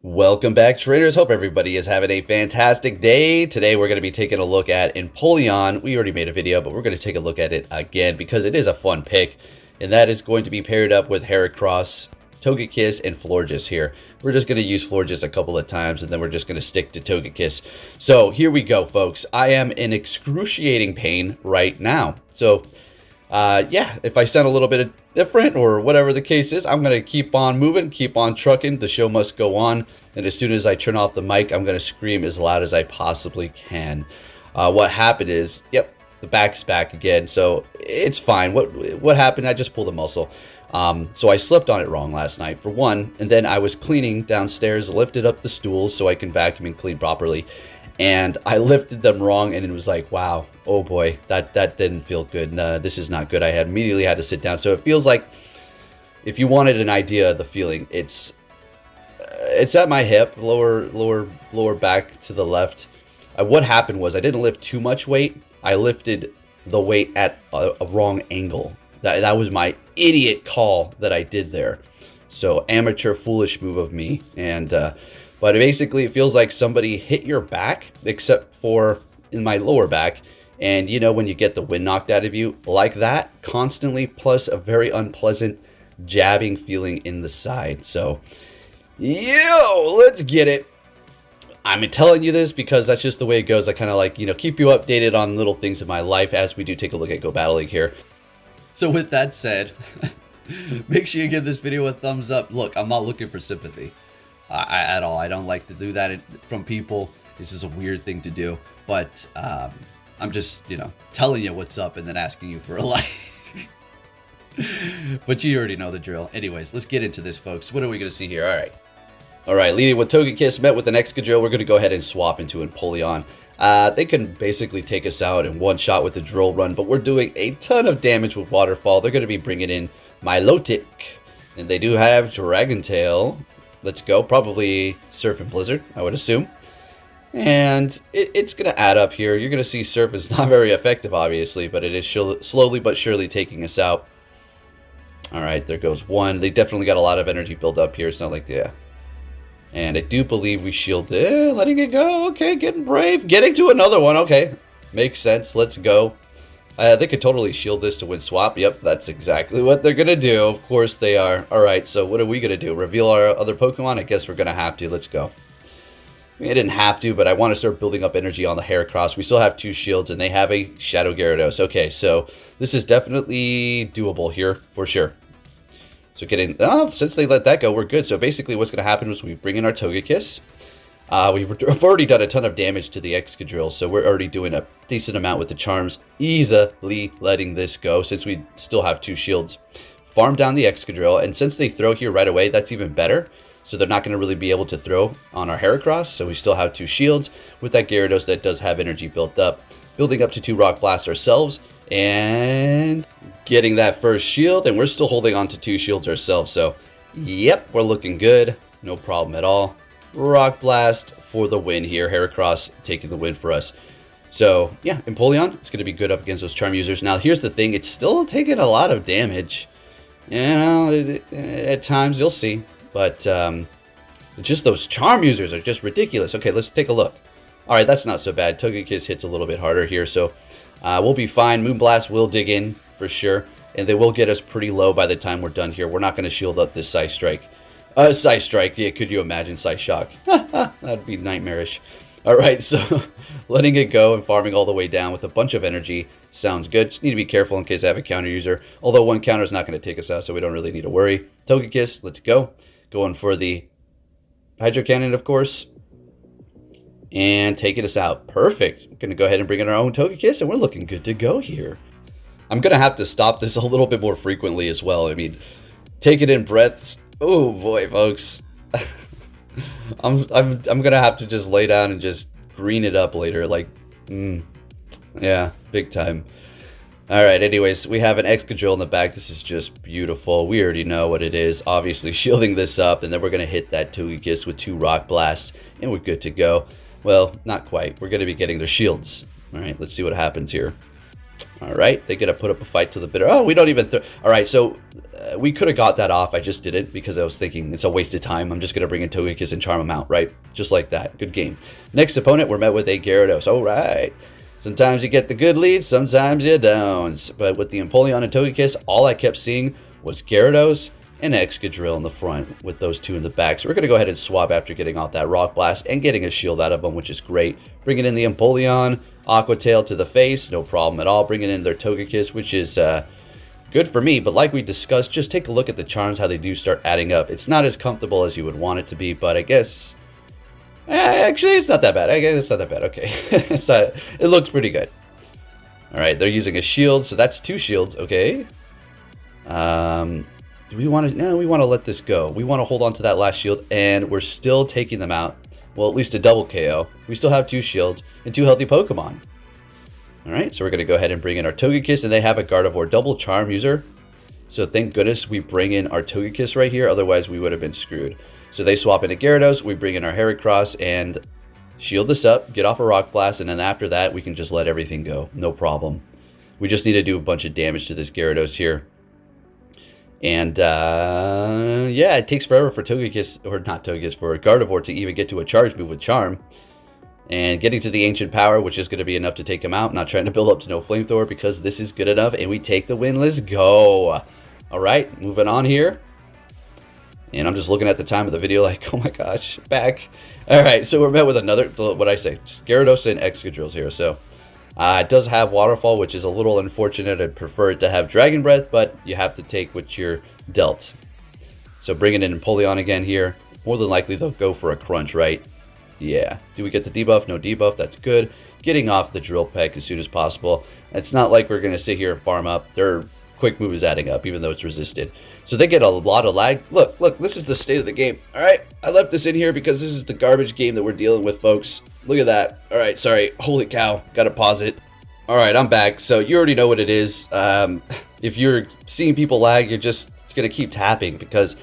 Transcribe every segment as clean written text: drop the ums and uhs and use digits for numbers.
Welcome back, traders. Hope everybody is having a fantastic day. Today we're going to be taking a look at Empoleon. We already made a video, but we're going to take a look at it again because it is a fun pick. And that is going to be paired up with Heracross, Togekiss, and Florges here. We're just going to use Florges a couple of times, and then we're just going to stick to Togekiss. So here we go, folks. I am in excruciating pain right now. So yeah, if I sound a little bit different or whatever the case is, I'm going to keep on moving, keep on trucking. The show must go on. And as soon as I turn off the mic, I'm going to scream as loud as I possibly can. What happened is, yep, the back's back again. So it's fine. What happened? I just pulled a muscle. So I slept on it wrong last night, for one. And then I was cleaning downstairs, lifted up the stools so I can vacuum and clean properly. And I lifted them wrong, and it was like, wow, oh boy, that didn't feel good. Nah, this is not good. I had immediately had to sit down. So it feels like, if you wanted an idea of the feeling, it's at my hip, lower back to the left. What happened was I didn't lift too much weight. I lifted the weight at a wrong angle. That was my idiot call that I did there. So amateur, foolish move of me. And but basically, it feels like somebody hit your back, except for in my lower back. And you know when you get the wind knocked out of you, like that, constantly, plus a very unpleasant jabbing feeling in the side. So, yo, let's get it. I'm telling you this because that's just the way it goes. I kind of like, keep you updated on little things in my life as we do take a look at Go Battle League here. So with that said, make sure you give this video a thumbs up. Look, I'm not looking for sympathy. At all. I don't like to do that from people. This is a weird thing to do, but I'm just, telling you what's up and then asking you for a like. But you already know the drill. Anyways, let's get into this, folks. What are we going to see here? All right, leading with Togekiss, met with an Excadrill. We're going to go ahead and swap into Empoleon. They can basically take us out in one shot with the drill run, but we're doing a ton of damage with Waterfall. They're going to be bringing in Milotic, and they do have Dragon Tail. Let's go. Probably Surf and Blizzard, I would assume. And it's going to add up here. You're going to see Surf is not very effective, obviously, but it is slowly but surely taking us out. All right, there goes one. They definitely got a lot of energy build up here. It's not like, yeah. And I do believe we shielded. Letting it go. Okay, getting brave. Getting to another one. Okay, makes sense. Let's go. They could totally shield this to win swap. Yep, that's exactly what they're going to do. Of course they are. All right, so what are we going to do? Reveal our other Pokemon? I guess we're going to have to. Let's go. I didn't have to, but I want to start building up energy on the Heracross. We still have two shields, and they have a Shadow Gyarados. Okay, so this is definitely doable here, for sure. So since they let that go, we're good. So basically what's going to happen is we bring in our Togekiss. We've already done a ton of damage to the Excadrill, so we're already doing a decent amount with the charms. Easily letting this go since we still have two shields. Farm down the Excadrill, and since they throw here right away, that's even better. So they're not going to really be able to throw on our Heracross, so we still have two shields with that Gyarados that does have energy built up. Building up to two Rock Blasts ourselves, and getting that first shield, and we're still holding on to two shields ourselves. So, yep, we're looking good. No problem at all. Rock Blast for the win here. Heracross taking the win for us. So, yeah, Empoleon, it's going to be good up against those Charm users. Now, here's the thing. It's still taking a lot of damage. At times, you'll see. But just those Charm users are just ridiculous. Okay, let's take a look. All right, that's not so bad. Togekiss hits a little bit harder here, so we'll be fine. Moonblast will dig in for sure, and they will get us pretty low by the time we're done here. We're not going to shield up this Psy Strike. Psy Strike, yeah, could you imagine Psy Shock? That'd be nightmarish. All right, so letting it go and farming all the way down with a bunch of energy sounds good. Just need to be careful in case I have a counter user, although one counter is not going to take us out, so we don't really need to worry. Togekiss, let's go. Going for the Hydro Cannon, of course, and taking us out. Perfect. I'm going to go ahead and bring in our own Togekiss, and we're looking good to go here. I'm going to have to stop this a little bit more frequently as well. I mean, take it in breaths. Oh boy, folks. I'm gonna have to just lay down and just green it up later. Like, yeah, big time. All right. Anyways, we have an Excadrill in the back. This is just beautiful. We already know what it is. Obviously, shielding this up, and then we're gonna hit that Togekiss with two Rock Blasts, and we're good to go. Well, not quite. We're gonna be getting their shields. All right. Let's see what happens here. All right, they get to put up a fight to the bitter. Oh, we don't even. All right, so we could have got that off. I just didn't because I was thinking it's a waste of time. I'm just going to bring in Togekiss and charm him out, right? Just like that. Good game. Next opponent, we're met with a Gyarados. All right. Sometimes you get the good leads, sometimes you don't. But with the Empoleon and Togekiss, all I kept seeing was Gyarados and Excadrill in the front with those two in the back. So we're going to go ahead and swap after getting out that Rock Blast and getting a shield out of them, which is great. Bringing in the Empoleon, Aqua Tail to the face, no problem at all. Bringing in their Togekiss, which is good for me. But like we discussed, just take a look at the charms, how they do start adding up. It's not as comfortable as you would want it to be, but I guess... actually, it's not that bad. I guess it's not that bad. Okay. It looks pretty good. Alright, they're using a shield, so that's 2 shields. Okay. Do we want to... No, we want to let this go. We want to hold on to that last shield, and we're still taking them out. Well, at least a double KO. We still have 2 shields and 2 healthy Pokemon. Alright, so we're going to go ahead and bring in our Togekiss, and they have a Gardevoir double charm user. So thank goodness we bring in our Togekiss right here, otherwise we would have been screwed. So they swap into Gyarados, we bring in our Heracross, and shield this up, get off a Rock Blast, and then after that we can just let everything go. No problem. We just need to do a bunch of damage to this Gyarados here. And, yeah, it takes forever for Togekiss, or not Togekiss, for Gardevoir to even get to a charge move with Charm. And getting to the Ancient Power, which is going to be enough to take him out. Not trying to build up to no Flamethrower because this is good enough. And we take the win. Let's go. Alright, moving on here. And I'm just looking at the time of the video like, oh my gosh, back. Alright, so we're met with another, what I say, Gyarados and Excadrills here. So, it does have Waterfall, which is a little unfortunate. I'd prefer it to have Dragon Breath, but you have to take what you're dealt. So bringing in Empoleon again here. More than likely they'll go for a Crunch, right? Yeah. Do we get the debuff? No debuff. That's good. Getting off the Drill Peck as soon as possible. It's not like we're going to sit here and farm up. Their quick move is adding up, even though it's resisted. So they get a lot of lag. Look, this is the state of the game. Alright, I left this in here because this is the garbage game that we're dealing with, folks. Look at that. Alright, sorry. Holy cow. Gotta pause it. Alright, I'm back. So you already know what it is. If you're seeing people lag, you're just going to keep tapping because,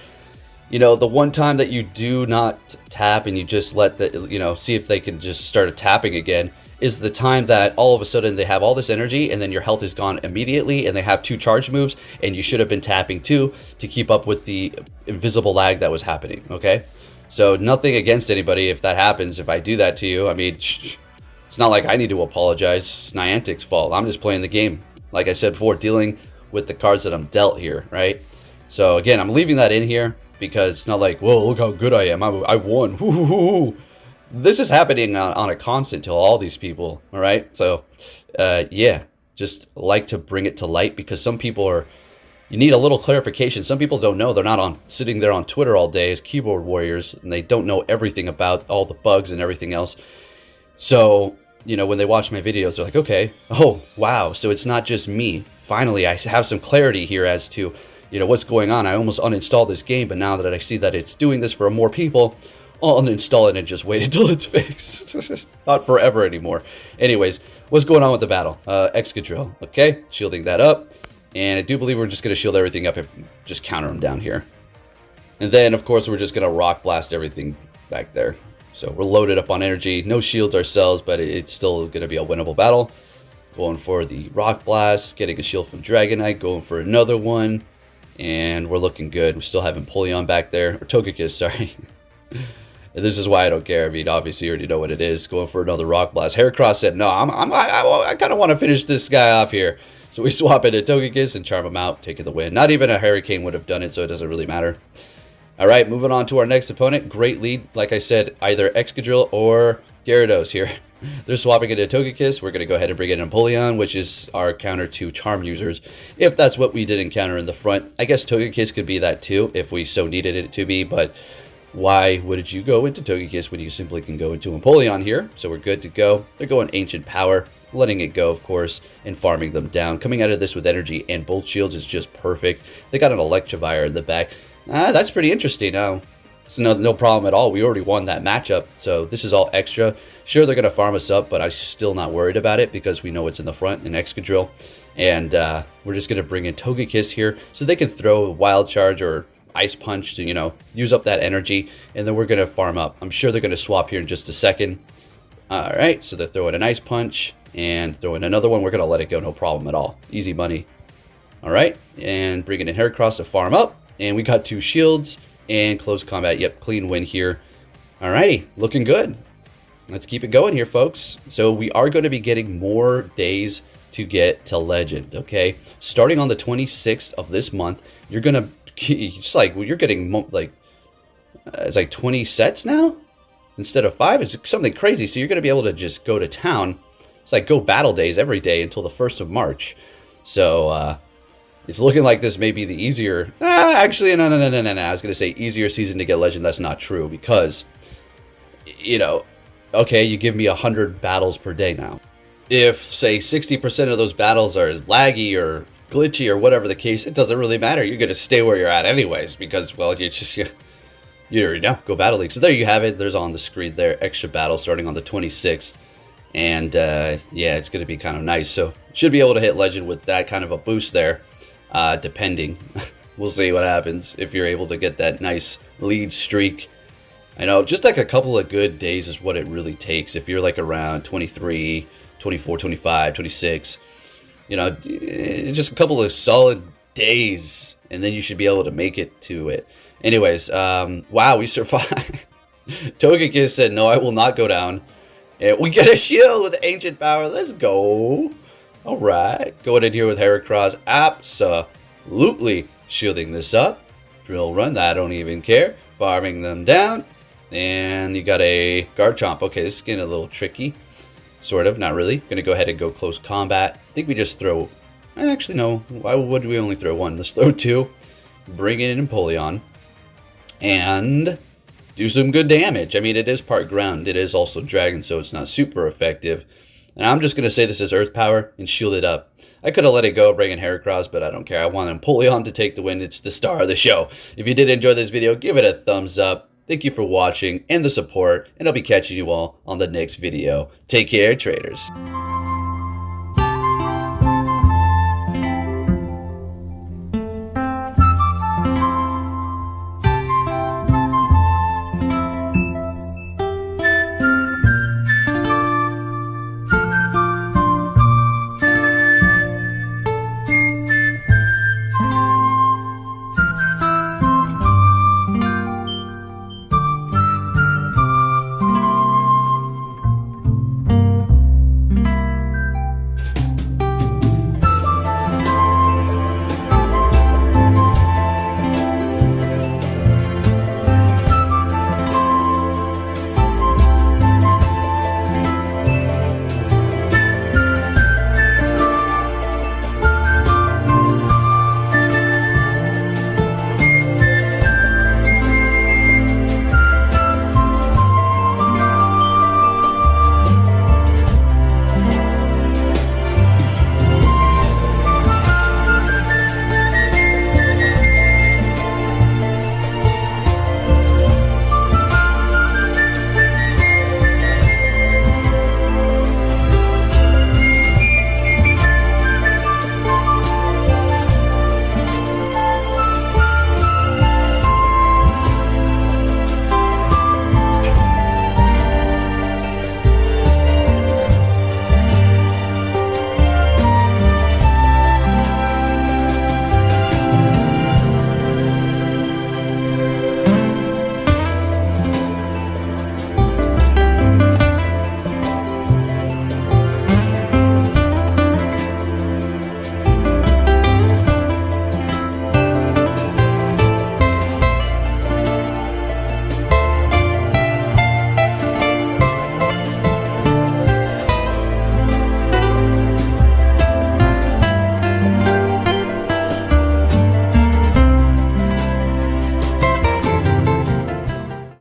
you know, the one time that you do not tap and you just let the, you know, see if they can just start tapping again is the time that all of a sudden they have all this energy and then your health is gone immediately and they have 2 charge moves and you should have been tapping too to keep up with the invisible lag that was happening, okay? So nothing against anybody if that happens, if I do that to you. I mean, it's not like I need to apologize. It's Niantic's fault. I'm just playing the game. Like I said before, dealing with the cards that I'm dealt here, right? So again, I'm leaving that in here because it's not like, whoa, look how good I am. I won. Woo-hoo-hoo-hoo. This is happening on a constant to all these people, all right? So, yeah, just like to bring it to light because some people are, you need a little clarification. Some people don't know. They're not on sitting there on Twitter all day as keyboard warriors, and they don't know everything about all the bugs and everything else. So, you know, when they watch my videos, they're like, okay, oh, wow, so it's not just me. Finally, I have some clarity here as to, you know, what's going on. I almost uninstalled this game, but now that I see that it's doing this for more people, I'll uninstall it and just wait until it's fixed. Not forever anymore. Anyways, what's going on with the battle? Excadrill, okay? Shielding that up. And I do believe we're just going to shield everything up if just counter them down here. And then, of course, we're just going to Rock Blast everything back there. So we're loaded up on energy. No shields ourselves, but it's still going to be a winnable battle. Going for the Rock Blast. Getting a shield from Dragonite. Going for another one. And we're looking good. We still have Empoleon back there. Or Togekiss, sorry. And this is why I don't care. I mean, obviously you already know what it is. Going for another Rock Blast. Heracross said, no, I kind of want to finish this guy off here. So we swap into Togekiss and charm him out, taking the win. Not even a Hurricane would have done it, so it doesn't really matter. Alright, moving on to our next opponent. Great lead. Like I said, either Excadrill or Gyarados here. They're swapping into Togekiss. We're going to go ahead and bring in Empoleon, which is our counter to charm users. If that's what we did encounter in the front. I guess Togekiss could be that too, if we so needed it to be, but why would you go into Togekiss when you simply can go into Empoleon here? So we're good to go. They're going Ancient Power, letting it go, of course, and farming them down. Coming out of this with energy and both shields is just perfect. They got an Electivire in the back. That's pretty interesting. It's no problem at all. We already won that matchup, so this is all extra. Sure, they're going to farm us up, but I'm still not worried about it because we know it's in the front in Excadrill. And we're just going to bring in Togekiss here so they can throw a Wild Charge or Ice Punch to, you know, use up that energy, and then we're going to farm up. I'm sure they're going to swap here in just a second. Alright, so they're throwing an Ice Punch and throwing another one. We're going to let it go, no problem at all. Easy money. All right, and bringing in Heracross to farm up. And we got 2 shields and close combat. Yep, clean win here. Alrighty, looking good. Let's keep it going here, folks. So we are going to be getting more days to get to Legend, okay? Starting on the 26th of this month, you're going to, it's like, you're getting, like, it's like 20 sets now? Instead of 5, it's something crazy. So you're going to be able to just go to town. It's like go battle days every day until the 1st of March. So, it's looking like this may be the easier... actually, no. I was going to say easier season to get Legend. That's not true because, you know, okay, you give me 100 battles per day now. If, say, 60% of those battles are laggy or glitchy or whatever the case, it doesn't really matter. You're going to stay where you're at anyways because, well, you already know, go Battle League. So there you have it. There's on the screen there, extra battle starting on the 26th. And, yeah, it's going to be kind of nice. So should be able to hit Legend with that kind of a boost there. Depending. We'll see what happens if you're able to get that nice lead streak. I know, just like a couple of good days is what it really takes. If you're like around 23, 24, 25, 26, you know, just a couple of solid days, and then you should be able to make it to it. Anyways, wow, we survived. Togekiss said, no, I will not go down. And we get a shield with ancient power. Let's go. Alright, going in here with Heracross, absolutely shielding this up. Drill run, I don't even care. Farming them down. And you got a Garchomp. Okay, this is getting a little tricky. Sort of, not really. Gonna go ahead and go close combat. I think we just throw... Actually, no. Why would we only throw 1? Let's throw 2. Bring in Empoleon. And do some good damage. I mean, it is part ground. It is also dragon, so it's not super effective. And I'm just going to say this is Earth Power and shield it up. I could have let it go, bring in Heracross, but I don't care. I want Empoleon to take the win. It's the star of the show. If you did enjoy this video, give it a thumbs up. Thank you for watching and the support, and I'll be catching you all on the next video. Take care, traders.